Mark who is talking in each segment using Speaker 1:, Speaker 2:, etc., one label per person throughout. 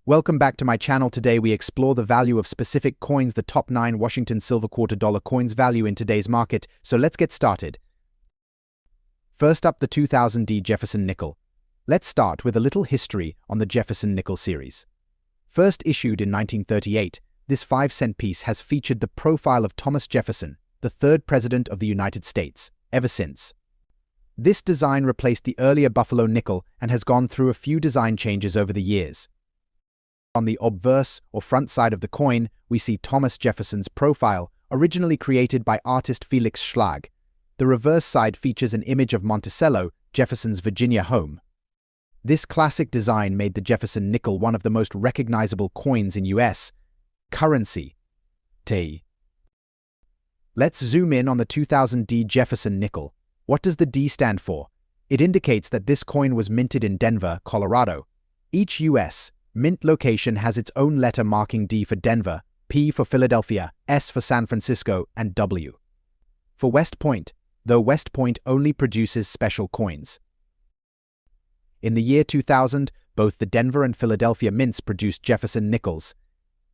Speaker 1: Welcome back to my channel. Today we explore the value of specific coins, the top 9 Washington silver $quarter coins value in today's market. So let's get started. First up, the 2000 D Jefferson nickel. Let's start with a little history on the Jefferson nickel series. First issued in 1938, this 5-cent piece has featured the profile of Thomas Jefferson, the third president of the United States, ever since. This design replaced the earlier Buffalo nickel and has gone through a few design changes over the years. On the obverse, or front side of the coin, we see Thomas Jefferson's profile, originally created by artist Felix Schlag. The reverse side features an image of Monticello, Jefferson's Virginia home. This classic design made the Jefferson nickel one of the most recognizable coins in U.S. currency. Let's zoom in on the 2000 D Jefferson nickel. What does the D stand for? It indicates that this coin was minted in Denver, Colorado. Each U.S. mint location has its own letter marking D for Denver, P for Philadelphia, S for San Francisco, and W for West Point, though West Point only produces special coins. In the year 2000, both the Denver and Philadelphia mints produced Jefferson nickels.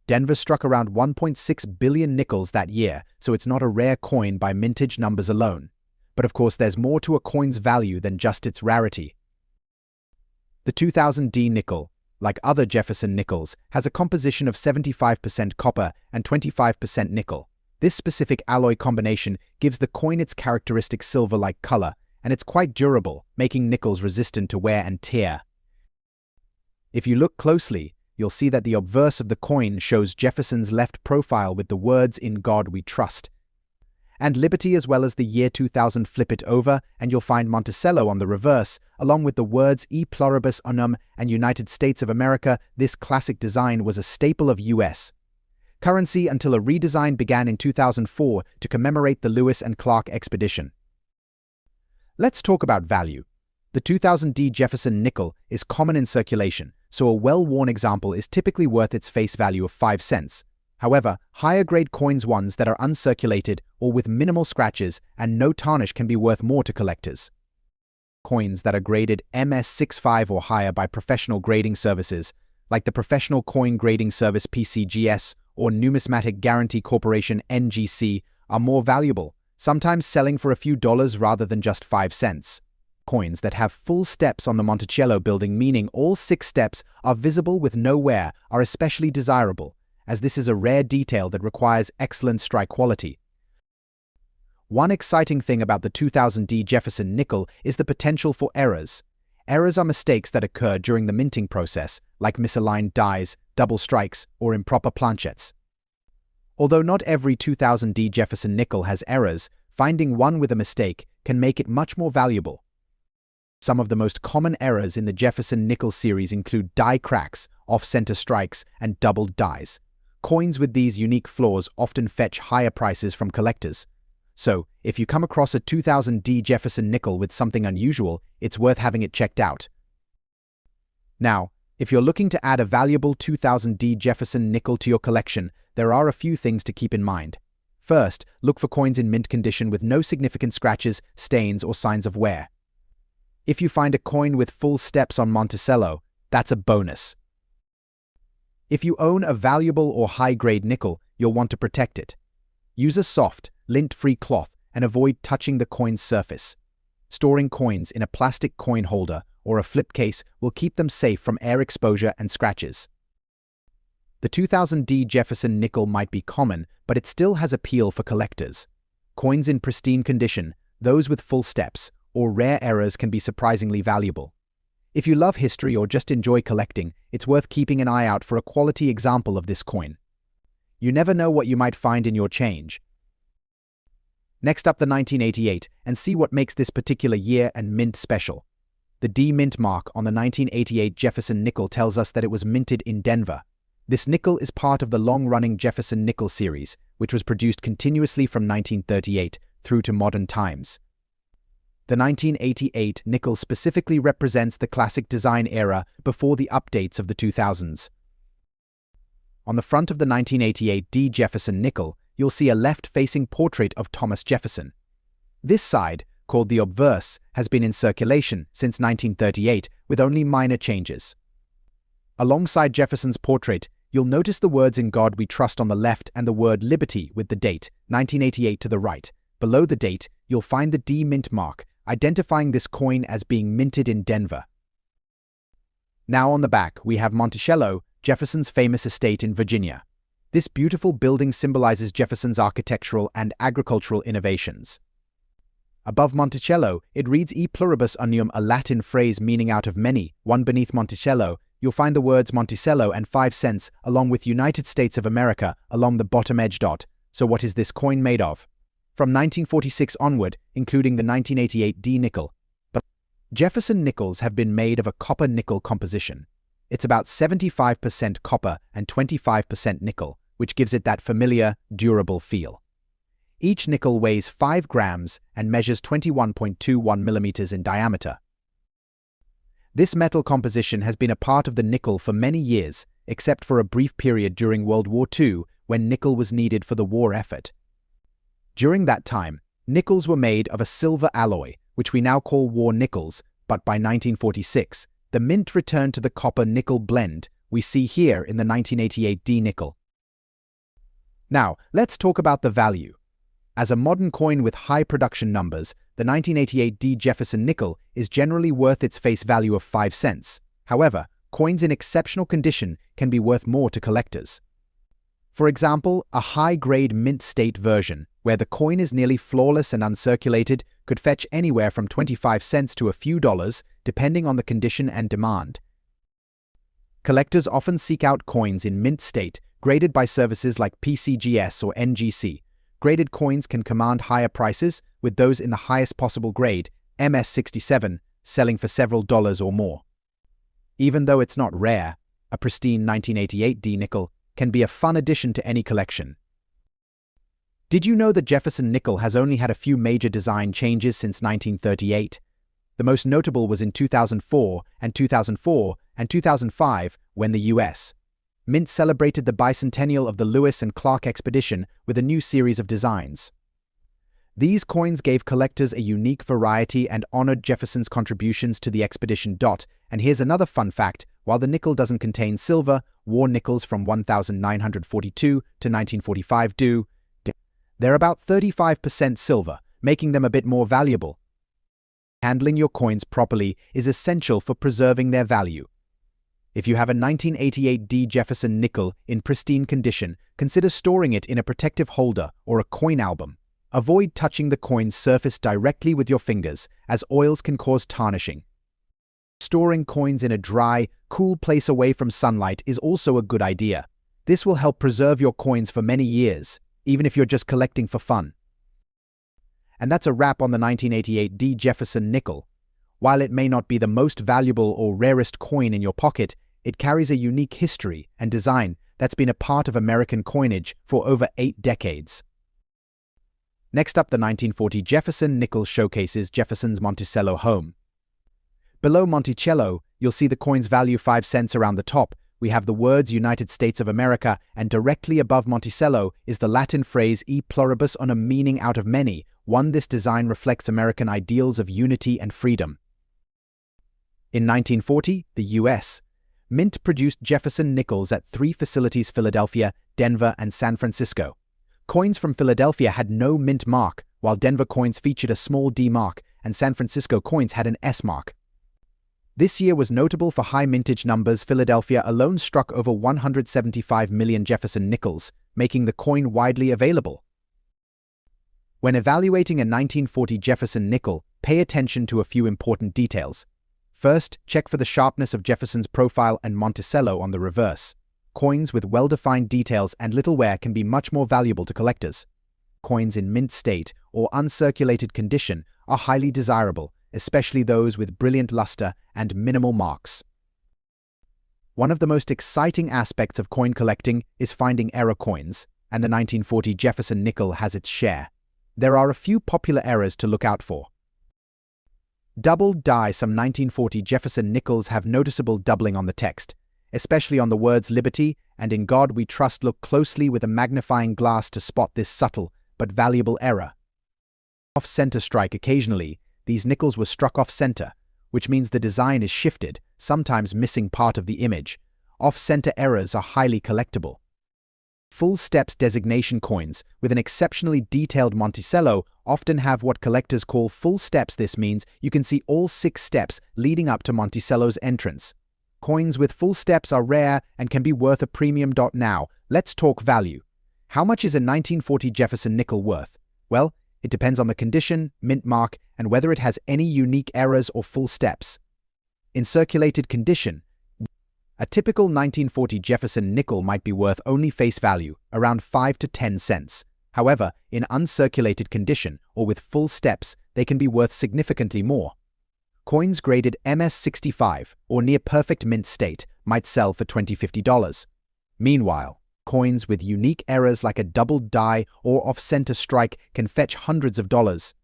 Speaker 1: Denver struck around 1.6 billion nickels that year, so it's not a rare coin by mintage numbers alone. But of course there's more to a coin's value than just its rarity. The 2000 D nickel, like other Jefferson nickels, has a composition of 75% copper and 25% nickel. This specific alloy combination gives the coin its characteristic silver-like color, and it's quite durable, making nickels resistant to wear and tear. If you look closely, you'll see that the obverse of the coin shows Jefferson's left profile with the words "In God We Trust" and liberty, as well as the year 2000. Flip it over and you'll find Monticello on the reverse, along with the words "E Pluribus Unum" and United States of America. This classic design was a staple of U.S. currency until a redesign began in 2004 to commemorate the Lewis and Clark expedition. Let's talk about value. The 2000 D Jefferson nickel is common in circulation, so a well-worn example is typically worth its face value of 5 cents. However, higher-grade coins, ones that are uncirculated or with minimal scratches and no tarnish, can be worth more to collectors. Coins that are graded MS65 or higher by professional grading services, like the Professional Coin Grading Service (PCGS) or Numismatic Guarantee Corporation (NGC), are more valuable, sometimes selling for a few dollars rather than just 5 cents. Coins that have full steps on the Monticello building, meaning all 6 steps are visible with no wear, are especially desirable, as this is a rare detail that requires excellent strike quality. One exciting thing about the 2000 D Jefferson nickel is the potential for errors. Errors are mistakes that occur during the minting process, like misaligned dies, double strikes, or improper planchettes. Although not every 2000 D Jefferson nickel has errors, finding one with a mistake can make it much more valuable. Some of the most common errors in the Jefferson nickel series include die cracks, off-center strikes, and doubled dies. Coins with these unique flaws often fetch higher prices from collectors. So, if you come across a 2000 D Jefferson nickel with something unusual, it's worth having it checked out. Now, if you're looking to add a valuable 2000 D Jefferson nickel to your collection, there are a few things to keep in mind. First, look for coins in mint condition with no significant scratches, stains, or signs of wear. If you find a coin with full steps on Monticello, that's a bonus. If you own a valuable or high-grade nickel, you'll want to protect it. Use a soft, lint-free cloth and avoid touching the coin's surface. Storing coins in a plastic coin holder or a flip case will keep them safe from air exposure and scratches. The 2000 D Jefferson nickel might be common, but it still has appeal for collectors. Coins in pristine condition, those with full steps, or rare errors can be surprisingly valuable. If you love history or just enjoy collecting, it's worth keeping an eye out for a quality example of this coin. You never know what you might find in your change. Next up, the 1988, and see what makes this particular year and mint special. The D mint mark on the 1988 Jefferson nickel tells us that it was minted in Denver. This nickel is part of the long-running Jefferson nickel series, which was produced continuously from 1938 through to modern times. The 1988 nickel specifically represents the classic design era before the updates of the 2000s. On the front of the 1988 D Jefferson nickel, you'll see a left-facing portrait of Thomas Jefferson. This side, called the obverse, has been in circulation since 1938 with only minor changes. Alongside Jefferson's portrait, you'll notice the words "In God We Trust" on the left and the word "Liberty" with the date, 1988, to the right. Below the date, you'll find the D mint mark, identifying this coin as being minted in Denver. Now on the back, we have Monticello, Jefferson's famous estate in Virginia. This beautiful building symbolizes Jefferson's architectural and agricultural innovations. Above Monticello, it reads "E pluribus unum," a Latin phrase meaning "out of many." One beneath Monticello, you'll find the words Monticello and 5 cents, along with United States of America, along the bottom edge dot. So what is this coin made of? From 1946 onward, including the 1988 D nickel. But Jefferson nickels have been made of a copper-nickel composition. It's about 75% copper and 25% nickel, which gives it that familiar, durable feel. Each nickel weighs 5 grams and measures 21.21 millimeters in diameter. This metal composition has been a part of the nickel for many years, except for a brief period during World War II when nickel was needed for the war effort. During that time, nickels were made of a silver alloy, which we now call war nickels, but by 1946, the mint returned to the copper-nickel blend we see here in the 1988 D nickel. Now, let's talk about the value. As a modern coin with high production numbers, the 1988 D Jefferson nickel is generally worth its face value of 5 cents. However, coins in exceptional condition can be worth more to collectors. For example, a high-grade mint state version, where the coin is nearly flawless and uncirculated, could fetch anywhere from 25 cents to a few dollars, depending on the condition and demand. Collectors often seek out coins in mint state, graded by services like PCGS or NGC. Graded coins can command higher prices, with those in the highest possible grade, MS67, selling for several dollars or more. Even though it's not rare, a pristine 1988 D nickel can be a fun addition to any collection. Did you know the Jefferson nickel has only had a few major design changes since 1938? The most notable was in 2004 and 2005 when the U.S. Mint celebrated the bicentennial of the Lewis and Clark expedition with a new series of designs. These coins gave collectors a unique variety and honored Jefferson's contributions to the expedition. And here's another fun fact: while the nickel doesn't contain silver, war nickels from 1942 to 1945 do. They're about 35% silver, making them a bit more valuable. Handling your coins properly is essential for preserving their value. If you have a 1988 D Jefferson nickel in pristine condition, consider storing it in a protective holder or a coin album. Avoid touching the coin's surface directly with your fingers, as oils can cause tarnishing. Storing coins in a dry, cool place away from sunlight is also a good idea. This will help preserve your coins for many years, even if you're just collecting for fun. And that's a wrap on the 1988 D Jefferson nickel. While it may not be the most valuable or rarest coin in your pocket, it carries a unique history and design that's been a part of American coinage for over 8 decades. Next up, the 1940 Jefferson nickel showcases Jefferson's Monticello home. Below Monticello, you'll see the coin's value 5 cents around the top. We have the words United States of America, and directly above Monticello is the Latin phrase "E pluribus unum," meaning "out of many." This design reflects American ideals of unity and freedom. In 1940, the U.S. Mint produced Jefferson nickels at 3 facilities: Philadelphia, Denver, and San Francisco. Coins from Philadelphia had no mint mark, while Denver coins featured a small D mark, and San Francisco coins had an S mark. This year was notable for high mintage numbers. Philadelphia alone struck over 175 million Jefferson nickels, making the coin widely available. When evaluating a 1940 Jefferson nickel, pay attention to a few important details. First, check for the sharpness of Jefferson's profile and Monticello on the reverse. Coins with well-defined details and little wear can be much more valuable to collectors. Coins in mint state or uncirculated condition are highly desirable, especially those with brilliant luster and minimal marks. One of the most exciting aspects of coin collecting is finding error coins, and the 1940 Jefferson nickel has its share. There are a few popular errors to look out for. Double die. Some 1940 Jefferson nickels have noticeable doubling on the text, especially on the words "Liberty" and "In God We Trust." Look closely with a magnifying glass to spot this subtle but valuable error. Off-center strike. Occasionally, these nickels were struck off-center, which means the design is shifted, sometimes missing part of the image. off-center errors are highly collectible. Full steps designation coins with an exceptionally detailed Monticello often have what collectors call full steps. This means you can see all 6 steps leading up to Monticello's entrance. Coins with full steps are rare and can be worth a premium. Now, let's talk value. How much is a 1940 Jefferson nickel worth? Well, it depends on the condition, mint mark, and whether it has any unique errors or full steps. In circulated condition, a typical 1940 Jefferson nickel might be worth only face value, around 5 to 10 cents. However, in uncirculated condition or with full steps, they can be worth significantly more. Coins graded MS65 or near perfect mint state might sell for $20–50. Meanwhile, coins with unique errors like a doubled die or off-center strike can fetch hundreds of dollars.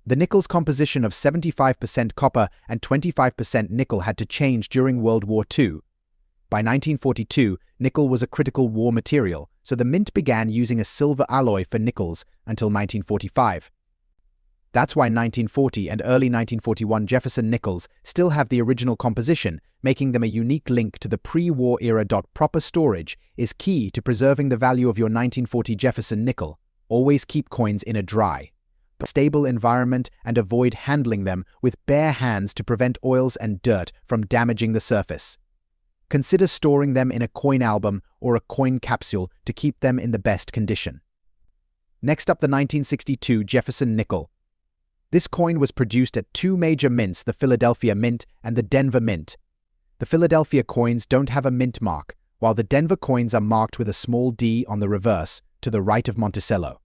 Speaker 1: The nickel's composition of 75% copper and 25% nickel had to change during World War II. By 1942, nickel was a critical war material, so the mint began using a silver alloy for nickels until 1945. That's why 1940 and early 1941 Jefferson nickels still have the original composition, making them a unique link to the pre-war era. Proper storage is key to preserving the value of your 1940 Jefferson nickel. Always keep coins in a dry, stable environment and avoid handling them with bare hands to prevent oils and dirt from damaging the surface. Consider storing them in a coin album or a coin capsule to keep them in the best condition. Next up, the 1962 Jefferson nickel. This coin was produced at 2 major mints, the Philadelphia Mint and the Denver Mint. The Philadelphia coins don't have a mint mark, while the Denver coins are marked with a small D on the reverse, to the right of Monticello.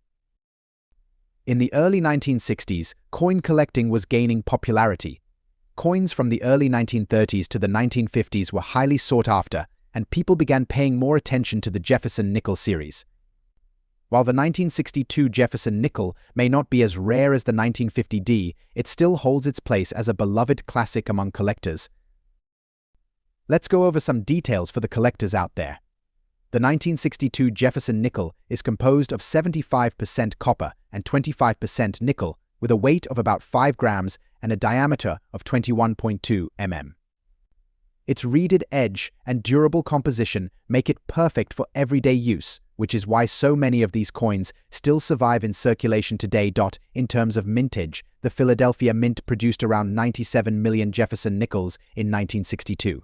Speaker 1: In the early 1960s, coin collecting was gaining popularity. Coins from the early 1930s to the 1950s were highly sought after, and people began paying more attention to the Jefferson nickel series. While the 1962 Jefferson nickel may not be as rare as the 1950 D, it still holds its place as a beloved classic among collectors. Let's go over some details for the collectors out there. The 1962 Jefferson nickel is composed of 75% copper and 25% nickel, with a weight of about 5 grams and a diameter of 21.2 mm. Its reeded edge and durable composition make it perfect for everyday use, which is why so many of these coins still survive in circulation today. In terms of mintage, the Philadelphia Mint produced around 97 million Jefferson nickels in 1962.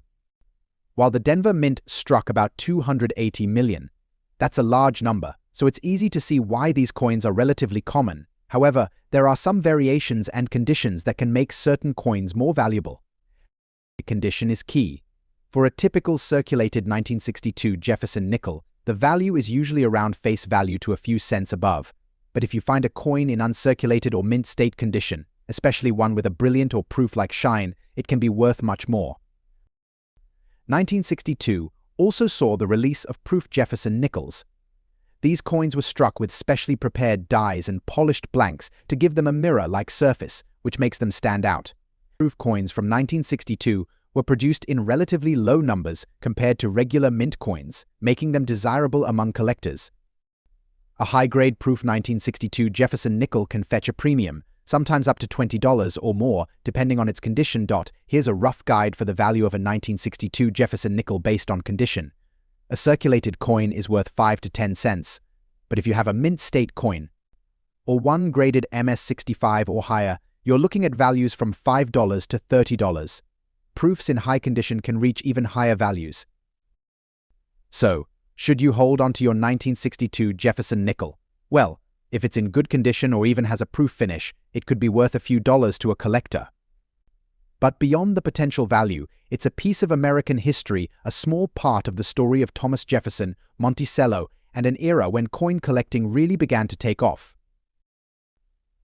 Speaker 1: While the Denver Mint struck about 280 million. That's a large number, so it's easy to see why these coins are relatively common. However, there are some variations and conditions that can make certain coins more valuable. Condition is key. For a typical circulated 1962 Jefferson nickel, the value is usually around face value to a few cents above. But if you find a coin in uncirculated or mint state condition, especially one with a brilliant or proof-like shine, it can be worth much more. 1962 also saw the release of proof Jefferson nickels. These coins were struck with specially prepared dies and polished blanks to give them a mirror-like surface, which makes them stand out. Proof coins from 1962 were produced in relatively low numbers compared to regular mint coins, making them desirable among collectors. A high-grade proof 1962 Jefferson nickel can fetch a premium, sometimes up to $20 or more, depending on its condition. Here's a rough guide for the value of a 1962 Jefferson nickel based on condition. A circulated coin is worth 5 to 10 cents, but if you have a mint state coin, or one graded MS65 or higher, you're looking at values from $5 to $30. Proofs in high condition can reach even higher values. So, should you hold on to your 1962 Jefferson nickel? Well, if it's in good condition or even has a proof finish, it could be worth a few dollars to a collector. But beyond the potential value, it's a piece of American history, a small part of the story of Thomas Jefferson, Monticello, and an era when coin collecting really began to take off.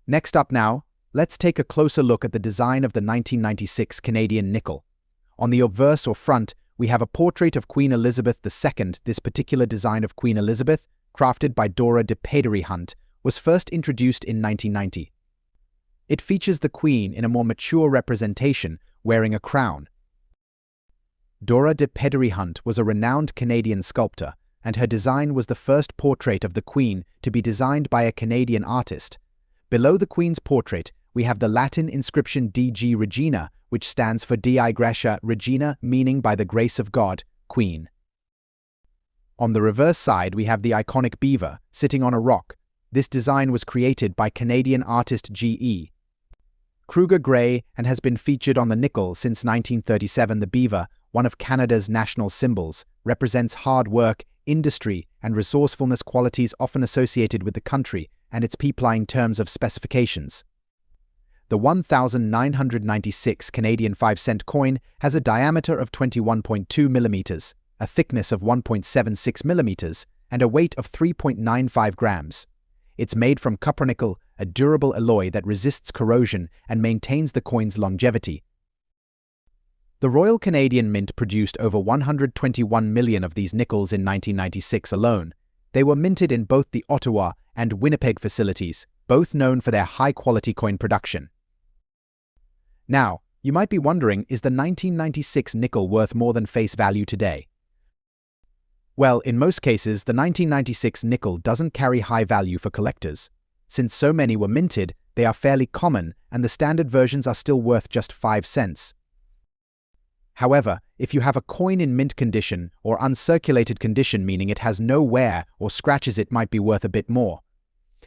Speaker 1: Next up now, let's take a closer look at the design of the 1996 Canadian nickel. On the obverse or front, we have a portrait of Queen Elizabeth II. This particular design of Queen Elizabeth, crafted by Dora de Pedery-Hunt, was first introduced in 1990. It features the Queen in a more mature representation, wearing a crown. Dora de Pedery-Hunt was a renowned Canadian sculptor, and her design was the first portrait of the Queen to be designed by a Canadian artist. Below the Queen's portrait, we have the Latin inscription DG Regina, which stands for Dei Gratia Regina, meaning by the grace of God, Queen. On the reverse side, we have the iconic beaver, sitting on a rock. This design was created by Canadian artist G.E. Kruger Gray and has been featured on the nickel since 1937. The beaver, one of Canada's national symbols, represents hard work, industry, and resourcefulness, qualities often associated with the country and its people in terms of specifications. The 1996 Canadian 5-cent coin has a diameter of 21.2 millimeters, a thickness of 1.76 millimeters, and a weight of 3.95 grams. It's made from copper-nickel, a durable alloy that resists corrosion and maintains the coin's longevity. The Royal Canadian Mint produced over 121 million of these nickels in 1996 alone. They were minted in both the Ottawa and Winnipeg facilities, both known for their high-quality coin production. Now, you might be wondering, is the 1996 nickel worth more than face value today? Well, in most cases, the 1996 nickel doesn't carry high value for collectors. Since so many were minted, they are fairly common, and the standard versions are still worth just 5 cents. However, if you have a coin in mint condition or uncirculated condition, meaning it has no wear or scratches, it might be worth a bit more.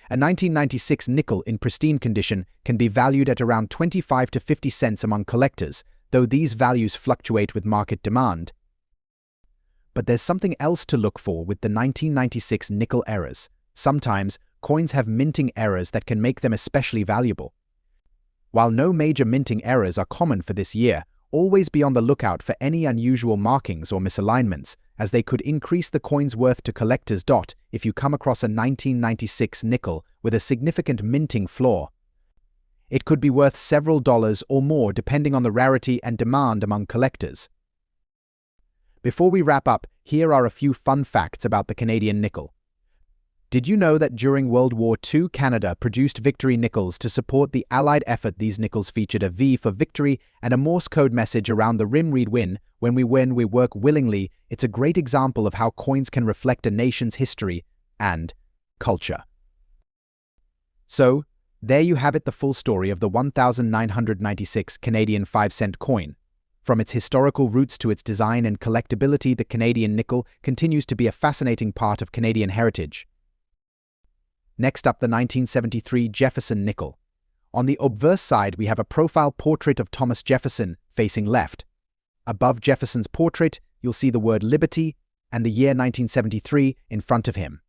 Speaker 1: A 1996 nickel in pristine condition can be valued at around 25 to 50 cents among collectors, though these values fluctuate with market demand. But there's something else to look for with the 1996 nickel errors. Sometimes, coins have minting errors that can make them especially valuable. While no major minting errors are common for this year, always be on the lookout for any unusual markings or misalignments, as they could increase the coin's worth to collectors. If you come across a 1996 nickel with a significant minting flaw, it could be worth several dollars or more depending on the rarity and demand among collectors. Before we wrap up, here are a few fun facts about the Canadian nickel. Did you know that during World War II, Canada produced victory nickels to support the Allied effort? These nickels featured a V for victory and a Morse code message around the rim: read win. When we win, we work willingly. It's a great example of how coins can reflect a nation's history and culture. So, there you have it, the full story of the 1996 Canadian 5-cent coin. From its historical roots to its design and collectability, the Canadian nickel continues to be a fascinating part of Canadian heritage. Next up, the 1973 Jefferson nickel. On the obverse side, we have a profile portrait of Thomas Jefferson facing left. Above Jefferson's portrait, you'll see the word Liberty and the year 1973 in front of him.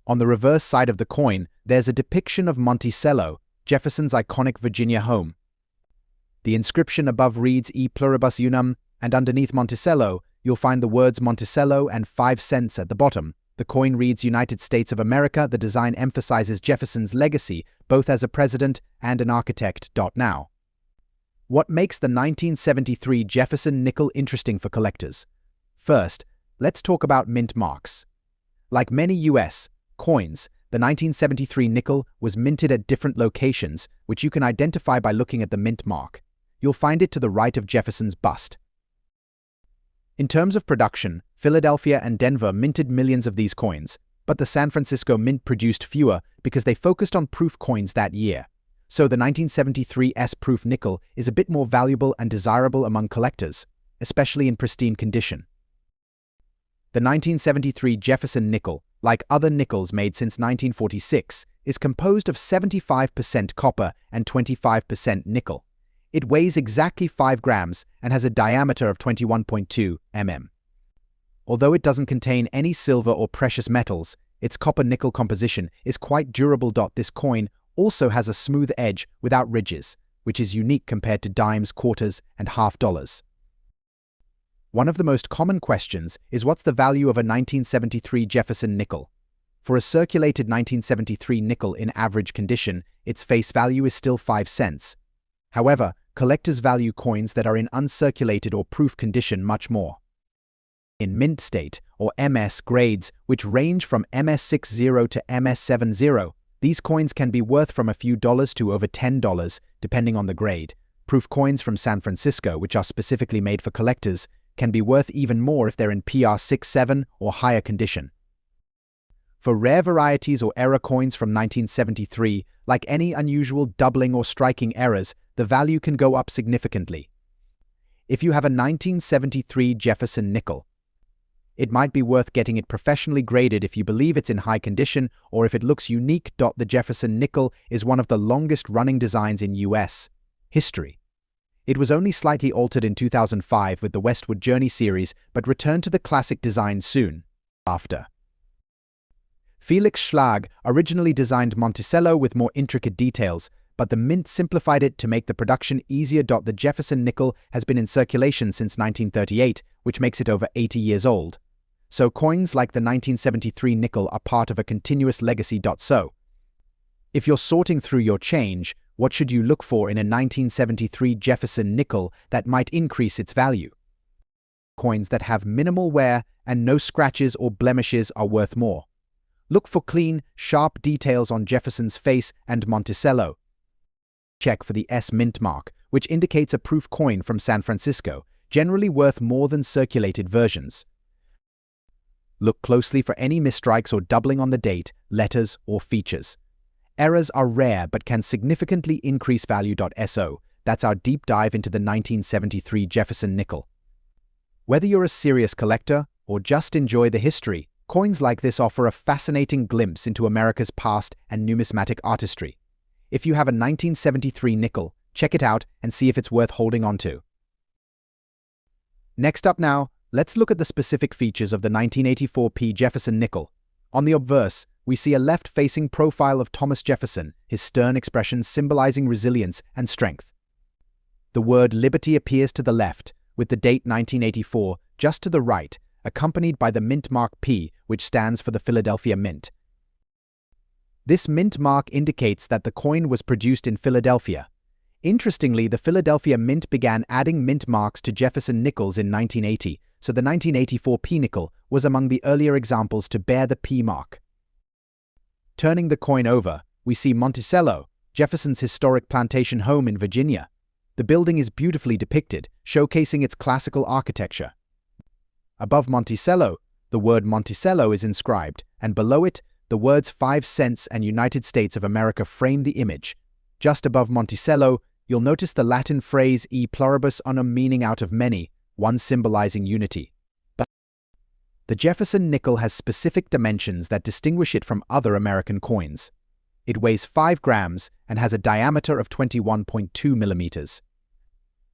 Speaker 1: On the reverse side of the coin, there's a depiction of Monticello, Jefferson's iconic Virginia home. The inscription above reads E pluribus unum, and underneath Monticello, you'll find the words Monticello and 5 cents at the bottom. The coin reads United States of America. The design emphasizes Jefferson's legacy, both as a president and an architect. Now, what makes the 1973 Jefferson nickel interesting for collectors? First, let's talk about mint marks. Like many U.S. coins, the 1973 nickel was minted at different locations, which you can identify by looking at the mint mark. You'll find it to the right of Jefferson's bust. In terms of production, Philadelphia and Denver minted millions of these coins, but the San Francisco Mint produced fewer because they focused on proof coins that year. So the 1973 S-proof nickel is a bit more valuable and desirable among collectors, especially in pristine condition. The 1973 Jefferson nickel, like other nickels made since 1946, is composed of 75% copper and 25% nickel. It weighs exactly 5 grams and has a diameter of 21.2 mm. Although it doesn't contain any silver or precious metals, its copper-nickel composition is quite durable. This coin also has a smooth edge without ridges, which is unique compared to dimes, quarters, and half dollars. One of the most common questions is, what's the value of a 1973 Jefferson nickel? For a circulated 1973 nickel in average condition, its face value is still 5 cents. However, collectors value coins that are in uncirculated or proof condition much more. In mint state, or MS grades, which range from MS60 to MS70, these coins can be worth from a few dollars to over $10, depending on the grade. Proof coins from San Francisco, which are specifically made for collectors, can be worth even more if they're in PR67 or higher condition. For rare varieties or error coins from 1973, like any unusual doubling or striking errors, the value can go up significantly. If you have a 1973 Jefferson nickel, it might be worth getting it professionally graded if you believe it's in high condition or if it looks unique. The Jefferson nickel is one of the longest-running designs in U.S. history. It was only slightly altered in 2005 with the Westward Journey series, but returned to the classic design soon after. Felix Schlag originally designed Monticello with more intricate details, but the Mint simplified it to make the production easier. The Jefferson nickel has been in circulation since 1938, which makes it over 80 years old. So coins like the 1973 nickel are part of a continuous legacy. So, if you're sorting through your change, what should you look for in a 1973 Jefferson nickel that might increase its value? Coins that have minimal wear and no scratches or blemishes are worth more. Look for clean, sharp details on Jefferson's face and Monticello. Check for the S mint mark, which indicates a proof coin from San Francisco, generally worth more than circulated versions. Look closely for any misstrikes or doubling on the date, letters, or features. Errors are rare but can significantly increase value. So, that's our deep dive into the 1973 Jefferson nickel. Whether you're a serious collector or just enjoy the history, coins like this offer a fascinating glimpse into America's past and numismatic artistry. If you have a 1973 nickel, check it out and see if it's worth holding on to. Next up now, let's look at the specific features of the 1984 P. Jefferson nickel. On the obverse, we see a left-facing profile of Thomas Jefferson, his stern expression symbolizing resilience and strength. The word liberty appears to the left, with the date 1984 just to the right, accompanied by the mint mark P, which stands for the Philadelphia Mint. This mint mark indicates that the coin was produced in Philadelphia. Interestingly, the Philadelphia Mint began adding mint marks to Jefferson nickels in 1980, so the 1984 P nickel was among the earlier examples to bear the P mark. Turning the coin over, we see Monticello, Jefferson's historic plantation home in Virginia. The building is beautifully depicted, showcasing its classical architecture. Above Monticello, the word Monticello is inscribed, and below it, the words 5 cents and United States of America frame the image. Just above Monticello, you'll notice the Latin phrase e pluribus unum, meaning out of many, one symbolizing unity. The Jefferson nickel has specific dimensions that distinguish it from other American coins. It weighs 5 grams and has a diameter of 21.2 millimeters.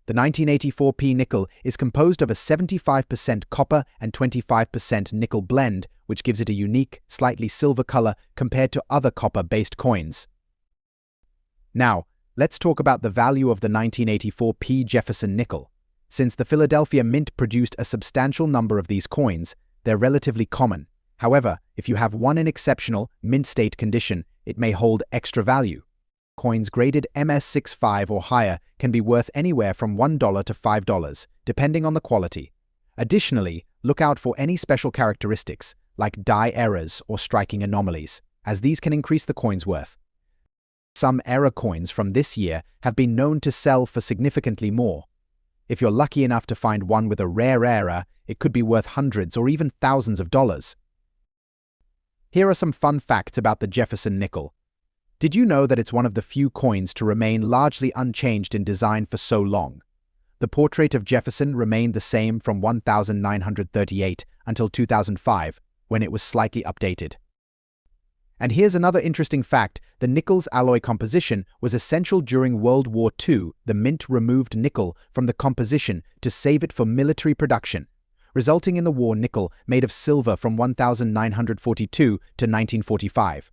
Speaker 1: The 1984 P nickel is composed of a 75% copper and 25% nickel blend, which gives it a unique, slightly silver color compared to other copper-based coins. Now, let's talk about the value of the 1984 P Jefferson nickel. Since the Philadelphia Mint produced a substantial number of these coins, they're relatively common. However, if you have one in exceptional, mint state condition, it may hold extra value. Coins graded MS65 or higher can be worth anywhere from $1 to $5, depending on the quality. Additionally, look out for any special characteristics, like die errors or striking anomalies, as these can increase the coin's worth. Some error coins from this year have been known to sell for significantly more. If you're lucky enough to find one with a rare error, it could be worth hundreds or even thousands of dollars. Here are some fun facts about the Jefferson nickel. Did you know that it's one of the few coins to remain largely unchanged in design for so long? The portrait of Jefferson remained the same from 1938 until 2005, when it was slightly updated. And here's another interesting fact: the nickel's alloy composition was essential during World War II. The Mint removed nickel from the composition to save it for military production, resulting in the war nickel made of silver from 1942 to 1945.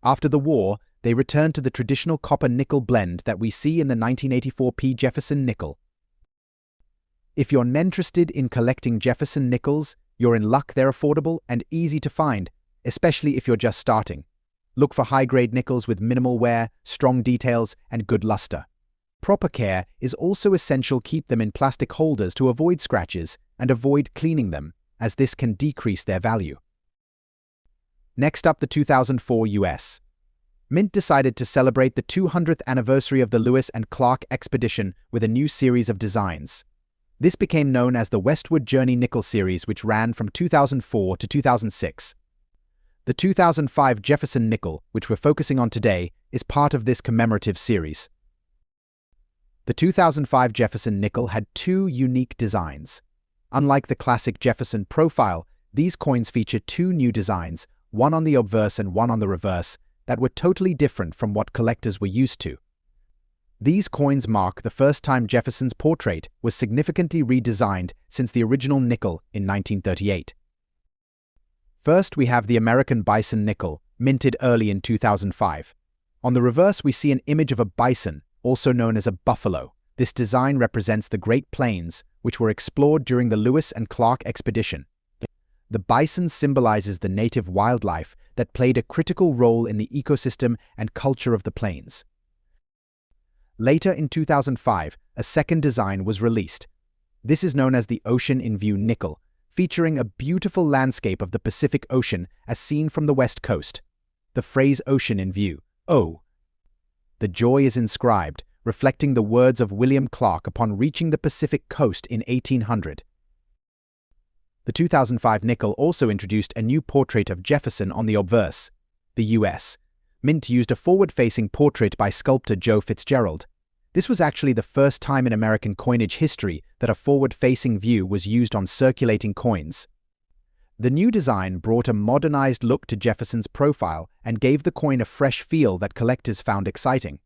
Speaker 1: After the war, they returned to the traditional copper-nickel blend that we see in the 1984 P Jefferson nickel. If you're interested in collecting Jefferson nickels, you're in luck. They're affordable and easy to find, especially if you're just starting. Look for high-grade nickels with minimal wear, strong details, and good luster. Proper care is also essential. Keep them in plastic holders to avoid scratches and avoid cleaning them, as this can decrease their value. Next up, the 2004 U.S. Mint decided to celebrate the 200th anniversary of the Lewis and Clark expedition with a new series of designs. This became known as the Westward Journey nickel series, which ran from 2004 to 2006. The 2005 Jefferson nickel, which we're focusing on today, is part of this commemorative series. The 2005 Jefferson nickel had two unique designs. Unlike the classic Jefferson profile, these coins feature two new designs, one on the obverse and one on the reverse, that were totally different from what collectors were used to. These coins mark the first time Jefferson's portrait was significantly redesigned since the original nickel in 1938. First, we have the American Bison nickel, minted early in 2005. On the reverse, we see an image of a bison, also known as a buffalo. This design represents the Great Plains, which were explored during the Lewis and Clark expedition. The bison symbolizes the native wildlife that played a critical role in the ecosystem and culture of the plains. Later in 2005, a second design was released. This is known as the Ocean in View nickel, featuring a beautiful landscape of the Pacific Ocean as seen from the west coast. The phrase ocean in view, O. The joy is inscribed, reflecting the words of William Clark upon reaching the Pacific coast in 1800. The 2005 nickel also introduced a new portrait of Jefferson on the obverse. The U.S. Mint used a forward-facing portrait by sculptor Joe Fitzgerald. This was actually the first time in American coinage history that a forward-facing view was used on circulating coins. The new design brought a modernized look to Jefferson's profile and gave the coin a fresh feel that collectors found exciting.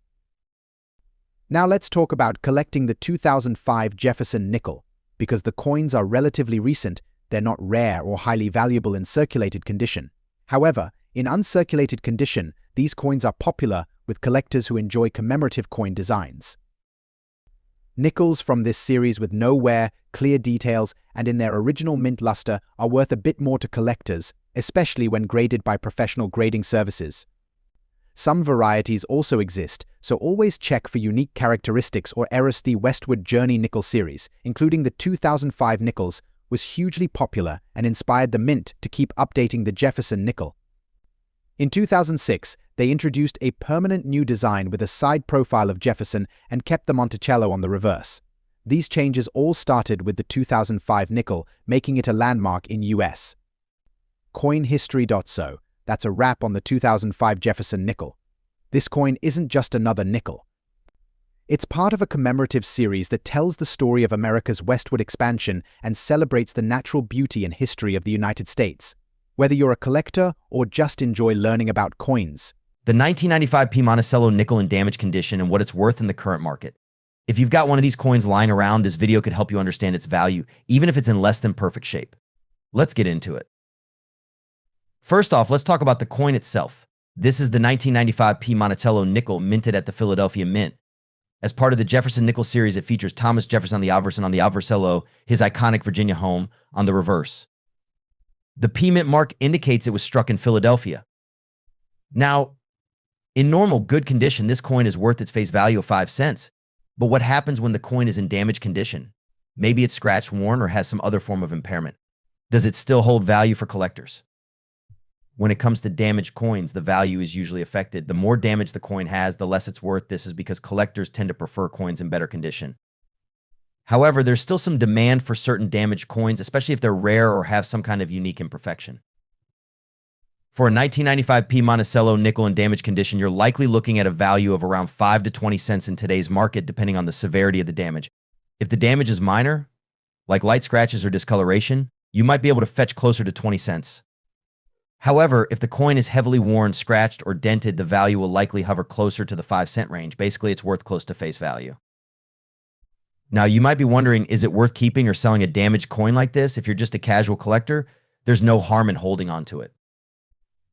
Speaker 1: Now let's talk about collecting the 2005 Jefferson nickel. Because the coins are relatively recent, they're not rare or highly valuable in circulated condition. However, in uncirculated condition, these coins are popular with collectors who enjoy commemorative coin designs. Nickels from this series with no wear, clear details, and in their original mint luster are worth a bit more to collectors, especially when graded by professional grading services. Some varieties also exist, so always check for unique characteristics or errors. The Westward Journey nickel series, including the 2005 nickels, was hugely popular and inspired the mint to keep updating the Jefferson nickel. In 2006, they introduced a permanent new design with a side profile of Jefferson and kept the Monticello on the reverse. These changes all started with the 2005 nickel, making it a landmark in US. Coin history. So, that's a wrap on the 2005 Jefferson nickel. This coin isn't just another nickel. It's part of a commemorative series that tells the story of America's westward expansion and celebrates the natural beauty and history of the United States. Whether you're a collector or just enjoy learning about coins.
Speaker 2: The 1995 P Monticello nickel in damaged condition and what it's worth in the current market. If you've got one of these coins lying around, this video could help you understand its value, even if it's in less than perfect shape. Let's get into it. First off, let's talk about the coin itself. This is the 1995 P Monticello nickel minted at the Philadelphia Mint. As part of the Jefferson nickel series, it features Thomas Jefferson on the obverse and on the obversello, his iconic Virginia home, on the reverse. The P Mint mark indicates it was struck in Philadelphia. Now, in normal, good condition, this coin is worth its face value of 5 cents. But what happens when the coin is in damaged condition? Maybe it's scratched, worn, or has some other form of impairment. Does it still hold value for collectors? When it comes to damaged coins, the value is usually affected. The more damage the coin has, the less it's worth. This is because collectors tend to prefer coins in better condition. However, there's still some demand for certain damaged coins, especially if they're rare or have some kind of unique imperfection. For a 1995 P Monticello nickel in damaged condition, you're likely looking at a value of around 5 to 20 cents in today's market, depending on the severity of the damage. If the damage is minor, like light scratches or discoloration, you might be able to fetch closer to 20 cents. However, if the coin is heavily worn, scratched, or dented, the value will likely hover closer to the 5-cent range. Basically, it's worth close to face value. Now, you might be wondering, is it worth keeping or selling a damaged coin like this? If you're just a casual collector, there's no harm in holding on to it.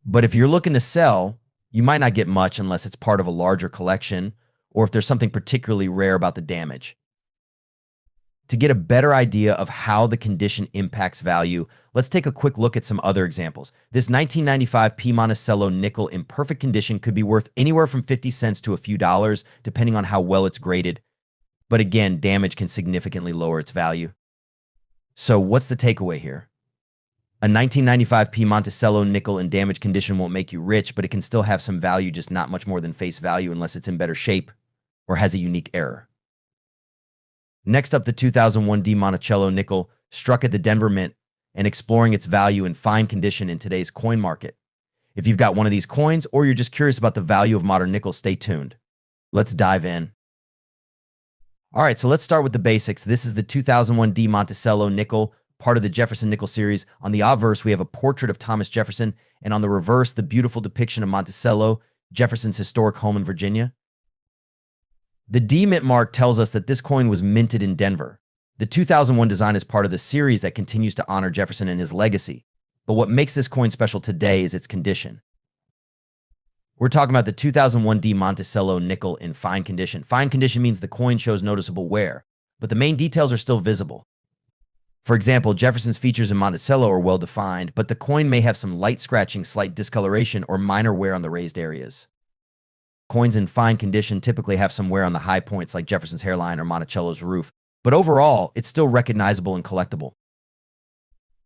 Speaker 2: But if you're looking to sell, you might not get much unless it's part of a larger collection or if there's something particularly rare about the damage. To get a better idea of how the condition impacts value, let's take a quick look at some other examples. This 1995 P Monticello nickel in perfect condition could be worth anywhere from 50 cents to a few dollars, depending on how well it's graded. But again, damage can significantly lower its value. So what's the takeaway here? A 1995 P Monticello nickel in damaged condition won't make you rich, but it can still have some value, just not much more than face value unless it's in better shape or has a unique error. Next up, the 2001 D Monticello nickel, struck at the Denver Mint and exploring its value in fine condition in today's coin market. If you've got one of these coins or you're just curious about the value of modern nickel, stay tuned. Let's dive in. All right, so let's start with the basics. This is the 2001 D Monticello nickel, part of the Jefferson nickel series. On the obverse, we have a portrait of Thomas Jefferson, and on the reverse, the beautiful depiction of Monticello, Jefferson's historic home in Virginia. The D mint mark tells us that this coin was minted in Denver. The 2001 design is part of the series that continues to honor Jefferson and his legacy. But what makes this coin special today is its condition. We're talking about the 2001 D Monticello nickel in fine condition. Fine condition means the coin shows noticeable wear, but the main details are still visible. For example, Jefferson's features in Monticello are well defined, but the coin may have some light scratching, slight discoloration, or minor wear on the raised areas. Coins in fine condition typically have some wear on the high points like Jefferson's hairline or Monticello's roof, but overall, it's still recognizable and collectible.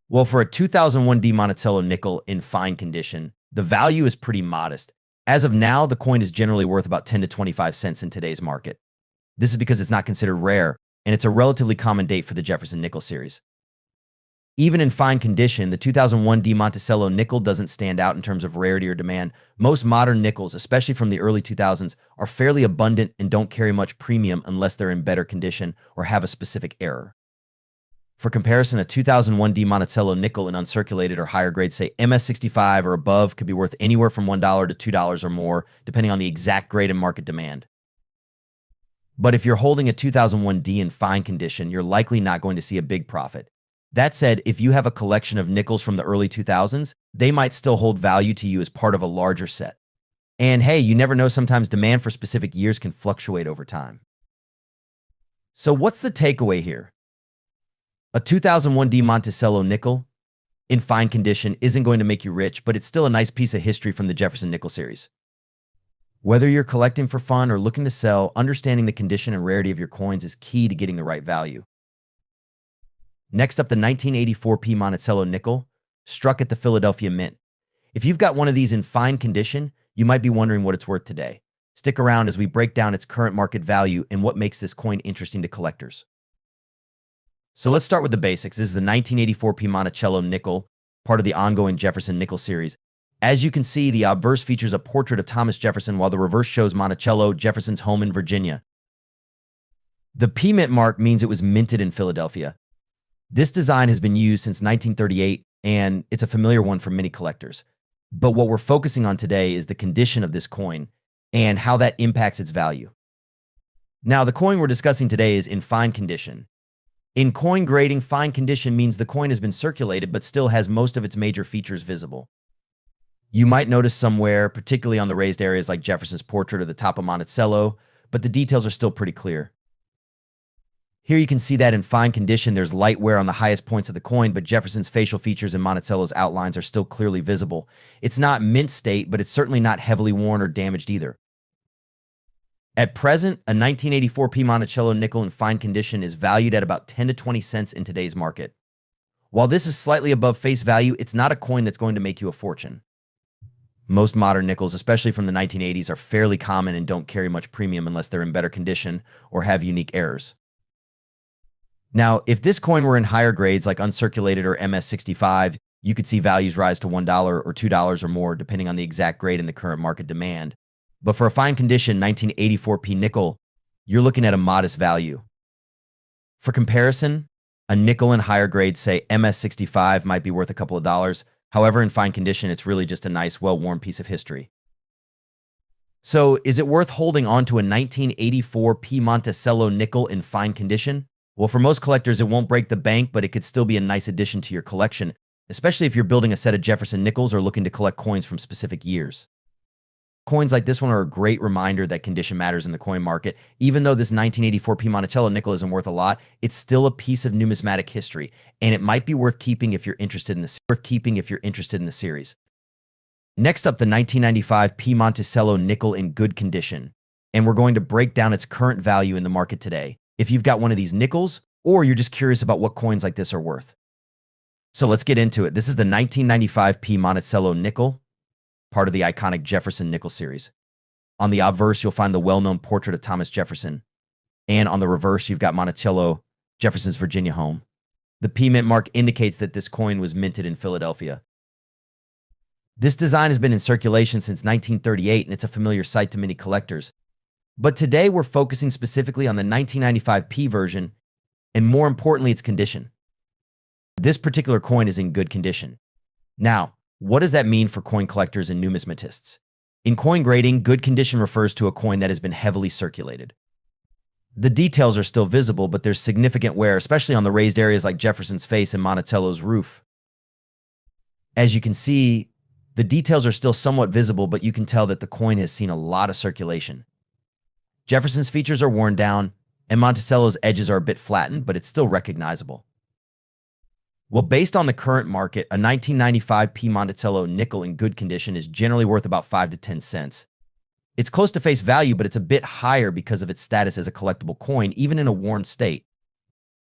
Speaker 2: Well, for a 2001 D Monticello nickel in fine condition, the value is pretty modest. As of now, the coin is generally worth about 10 to 25 cents in today's market. This is because it's not considered rare, and it's a relatively common date for the Jefferson nickel series. Even in fine condition, the 2001 D Monticello nickel doesn't stand out in terms of rarity or demand. Most modern nickels, especially from the early 2000s, are fairly abundant and don't carry much premium unless they're in better condition or have a specific error. For comparison, a 2001 D Monticello nickel in uncirculated or higher grades, say MS65 or above, could be worth anywhere from $1 to $2 or more, depending on the exact grade and market demand. But if you're holding a 2001 D in fine condition, you're likely not going to see a big profit. That said, if you have a collection of nickels from the early 2000s, they might still hold value to you as part of a larger set. And hey, you never know, sometimes demand for specific years can fluctuate over time. So what's the takeaway here? A 2001 D Monticello nickel in fine condition isn't going to make you rich, but it's still a nice piece of history from the Jefferson nickel series. Whether you're collecting for fun or looking to sell, understanding the condition and rarity of your coins is key to getting the right value. Next up, the 1984 P Monticello nickel, struck at the Philadelphia Mint. If you've got one of these in fine condition, you might be wondering what it's worth today. Stick around as we break down its current market value and what makes this coin interesting to collectors. So let's start with the basics. This is the 1984 P Monticello nickel, part of the ongoing Jefferson nickel series. As you can see, the obverse features a portrait of Thomas Jefferson, while the reverse shows Monticello, Jefferson's home in Virginia. The P mint mark means it was minted in Philadelphia. This design has been used since 1938, and it's a familiar one for many collectors. But what we're focusing on today is the condition of this coin and how that impacts its value. Now, the coin we're discussing today is in fine condition. In coin grading, fine condition means the coin has been circulated but still has most of its major features visible. You might notice some wear, particularly on the raised areas like Jefferson's portrait or the top of Monticello, but the details are still pretty clear. Here you can see that in fine condition, there's light wear on the highest points of the coin, but Jefferson's facial features and Monticello's outlines are still clearly visible. It's not mint state, but it's certainly not heavily worn or damaged either. At present, a 1984 P Monticello nickel in fine condition is valued at about 10 to 20 cents in today's market. While this is slightly above face value, it's not a coin that's going to make you a fortune. Most modern nickels, especially from the 1980s, are fairly common and don't carry much premium unless they're in better condition or have unique errors. Now, if this coin were in higher grades like uncirculated or MS65, you could see values rise to $1 or $2 or more, depending on the exact grade and the current market demand. But for a fine condition 1984 P nickel, you're looking at a modest value. For comparison, a nickel in higher grades, say MS65, might be worth a couple of dollars. However, in fine condition, it's really just a nice, well-worn piece of history. So, is it worth holding on to a 1984 P Monticello nickel in fine condition? Well, for most collectors, it won't break the bank, but it could still be a nice addition to your collection, especially if you're building a set of Jefferson nickels or looking to collect coins from specific years. Coins like this one are a great reminder that condition matters in the coin market. Even though this 1984 P Monticello nickel isn't worth a lot, it's still a piece of numismatic history, and it might be worth keeping if you're interested in the series. Next up, the 1995 P Monticello nickel in good condition, and we're going to break down its current value in the market today, if you've got one of these nickels, or you're just curious about what coins like this are worth. So let's get into it. This is the 1995 P Monticello nickel, part of the iconic Jefferson nickel series. On the obverse, you'll find the well-known portrait of Thomas Jefferson. And on the reverse, you've got Monticello, Jefferson's Virginia home. The P mint mark indicates that this coin was minted in Philadelphia. This design has been in circulation since 1938, and it's a familiar sight to many collectors. But today we're focusing specifically on the 1995P version, and more importantly, its condition. This particular coin is in good condition. Now, what does that mean for coin collectors and numismatists? In coin grading, good condition refers to a coin that has been heavily circulated. The details are still visible, but there's significant wear, especially on the raised areas like Jefferson's face and Monticello's roof. As you can see, the details are still somewhat visible, but you can tell that the coin has seen a lot of circulation. Jefferson's features are worn down, and Monticello's edges are a bit flattened, but it's still recognizable. Well, based on the current market, a 1995P Monticello nickel in good condition is generally worth about 5 to 10 cents. It's close to face value, but it's a bit higher because of its status as a collectible coin, even in a worn state.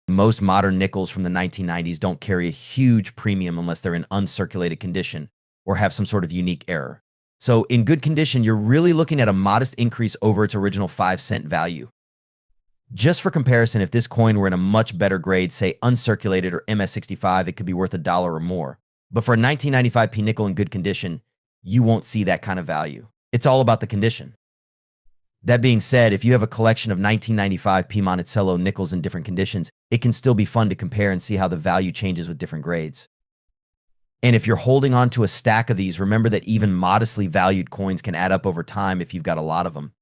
Speaker 2: Most modern nickels from the 1990s don't carry a huge premium unless they're in uncirculated condition or have some sort of unique error. So in good condition, you're really looking at a modest increase over its original 5-cent value. Just for comparison, if this coin were in a much better grade, say uncirculated or MS65, it could be worth $1 or more. But for a 1995P nickel in good condition, you won't see that kind of value. It's all about the condition. That being said, if you have a collection of 1995P Monticello nickels in different conditions, it can still be fun to compare and see how the value changes with different grades. And if you're holding on to a stack of these, remember that even modestly valued coins can add up over time if you've got a lot of them.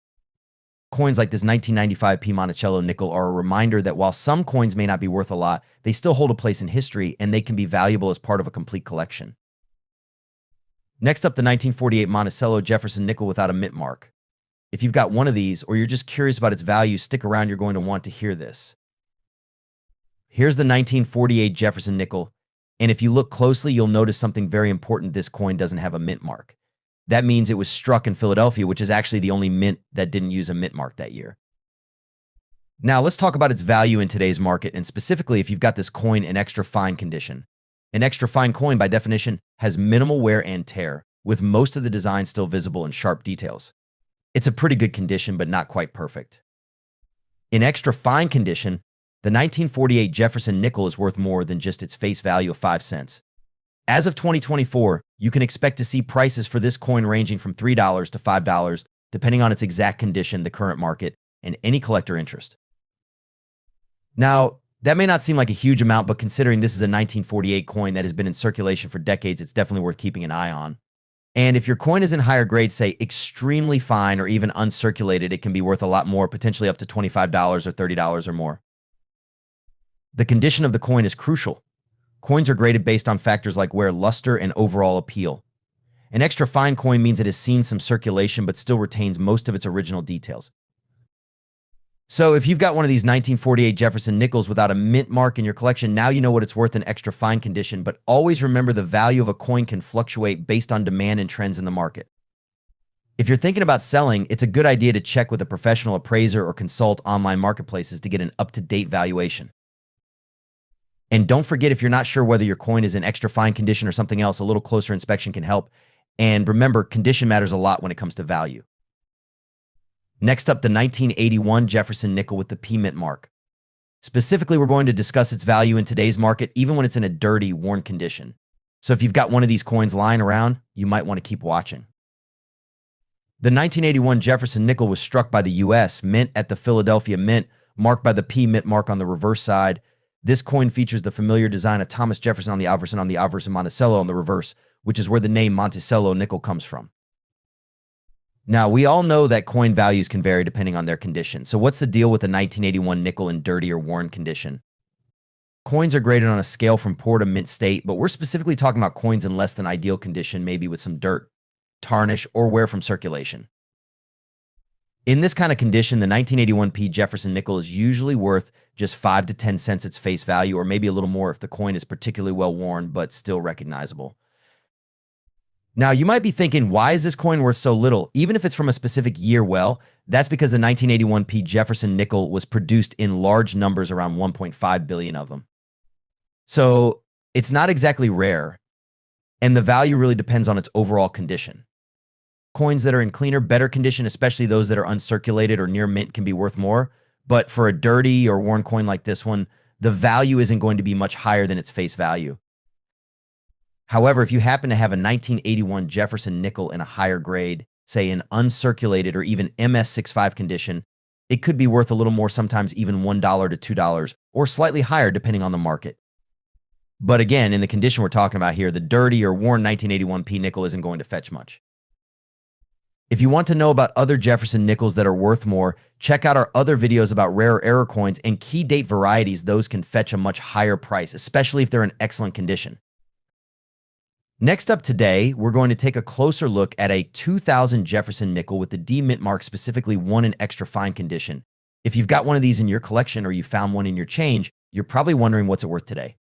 Speaker 2: Coins like this 1995P Monticello nickel are a reminder that while some coins may not be worth a lot, they still hold a place in history and they can be valuable as part of a complete collection. Next up, the 1948 Monticello Jefferson nickel without a mint mark. If you've got one of these, or you're just curious about its value, stick around, you're going to want to hear this. Here's the 1948 Jefferson nickel, and if you look closely, you'll notice something very important. This coin doesn't have a mint mark. That means it was struck in Philadelphia, which is actually the only mint that didn't use a mint mark that year. Now, let's talk about its value in today's market, and specifically if you've got this coin in extra fine condition. An extra fine coin, by definition, has minimal wear and tear, with most of the design still visible in sharp details. It's a pretty good condition, but not quite perfect. In extra fine condition, the 1948 Jefferson nickel is worth more than just its face value of 5 cents. As of 2024, you can expect to see prices for this coin ranging from $3 to $5, depending on its exact condition, the current market, and any collector interest. Now, that may not seem like a huge amount, but considering this is a 1948 coin that has been in circulation for decades, it's definitely worth keeping an eye on. And if your coin is in higher grade, say extremely fine or even uncirculated, it can be worth a lot more, potentially up to $25 or $30 or more. The condition of the coin is crucial. Coins are graded based on factors like wear, luster, and overall appeal. An extra fine coin means it has seen some circulation but still retains most of its original details. So if you've got one of these 1948 Jefferson nickels without a mint mark in your collection, now you know what it's worth in extra fine condition, but always remember the value of a coin can fluctuate based on demand and trends in the market. If you're thinking about selling, it's a good idea to check with a professional appraiser or consult online marketplaces to get an up-to-date valuation. And don't forget, if you're not sure whether your coin is in extra fine condition or something else, a little closer inspection can help. And remember, condition matters a lot when it comes to value. Next up, the 1981 Jefferson nickel with the P mint mark. Specifically, we're going to discuss its value in today's market, even when it's in a dirty, worn condition. So if you've got one of these coins lying around, you might want to keep watching. The 1981 Jefferson nickel was struck by the U.S., mint at the Philadelphia Mint, marked by the P mint mark on the reverse side. This coin features the familiar design of Thomas Jefferson on the obverse and Monticello on the reverse, which is where the name Monticello nickel comes from. Now, we all know that coin values can vary depending on their condition. So what's the deal with a 1981 nickel in dirty or worn condition? Coins are graded on a scale from poor to mint state, but we're specifically talking about coins in less than ideal condition, maybe with some dirt, tarnish, or wear from circulation. In this kind of condition, the 1981P Jefferson nickel is usually worth just 5 to 10 cents its face value, or maybe a little more if the coin is particularly well worn but still recognizable. Now, you might be thinking, why is this coin worth so little? Even if it's from a specific year, well, that's because the 1981P Jefferson nickel was produced in large numbers, around 1.5 billion of them. So it's not exactly rare, and the value really depends on its overall condition. Coins that are in cleaner, better condition, especially those that are uncirculated or near mint, can be worth more. But for a dirty or worn coin like this one, the value isn't going to be much higher than its face value. However, if you happen to have a 1981 Jefferson nickel in a higher grade, say in uncirculated or even MS65 condition, it could be worth a little more, sometimes even $1 to $2, or slightly higher depending on the market. But again, in the condition we're talking about here, the dirty or worn 1981p nickel isn't going to fetch much. If you want to know about other Jefferson nickels that are worth more, check out our other videos about rare error coins and key date varieties. Those can fetch a much higher price, especially if they're in excellent condition. Next up today, we're going to take a closer look at a 2000 Jefferson nickel with the D mint mark, specifically one in extra fine condition. If you've got one of these in your collection or you found one in your change, you're probably wondering what's it worth today.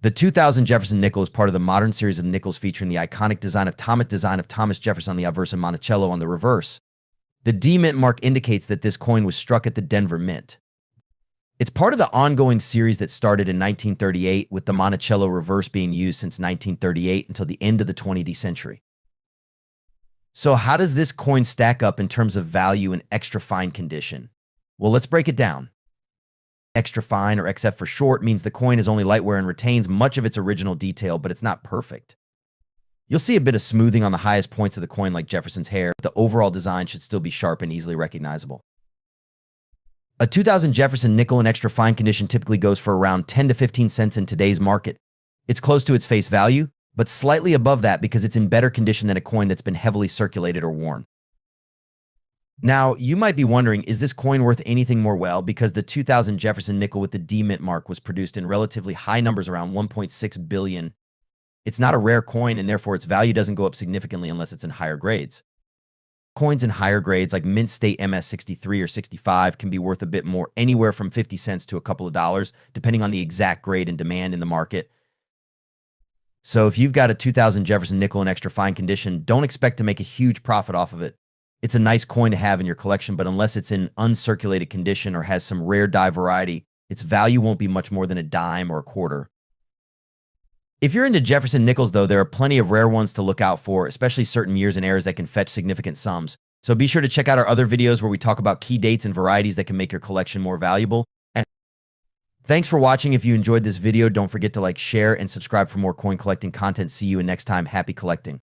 Speaker 2: The 2000 Jefferson nickel is part of the modern series of nickels featuring the iconic design of Thomas Jefferson on the obverse and Monticello on the reverse. The D mint mark indicates that this coin was struck at the Denver Mint. It's part of the ongoing series that started in 1938, with the Monticello reverse being used since 1938 until the end of the 20th century. So how does this coin stack up in terms of value in extra fine condition? Well, let's break it down. Extra fine, or XF for short, means the coin is only lightweight and retains much of its original detail, but it's not perfect. You'll see a bit of smoothing on the highest points of the coin like Jefferson's hair, but the overall design should still be sharp and easily recognizable. A 2000 Jefferson nickel in extra fine condition typically goes for around 10 to 15 cents in today's market. It's close to its face value, but slightly above that because it's in better condition than a coin that's been heavily circulated or worn. Now, you might be wondering, is this coin worth anything more? Well, because the 2000 Jefferson nickel with the D mint mark was produced in relatively high numbers, around 1.6 billion. It's not a rare coin, and therefore its value doesn't go up significantly unless it's in higher grades. Coins in higher grades like Mint State MS63 or 65 can be worth a bit more, anywhere from 50 cents to a couple of dollars, depending on the exact grade and demand in the market. So if you've got a 2000 Jefferson nickel in extra fine condition, don't expect to make a huge profit off of it. It's a nice coin to have in your collection, but unless it's in uncirculated condition or has some rare die variety, its value won't be much more than a dime or a quarter. If you're into Jefferson nickels, though, there are plenty of rare ones to look out for, especially certain years and eras that can fetch significant sums. So be sure to check out our other videos where we talk about key dates and varieties that can make your collection more valuable. And thanks for watching. If you enjoyed this video, don't forget to like, share, and subscribe for more coin collecting content. See you next time. Happy collecting.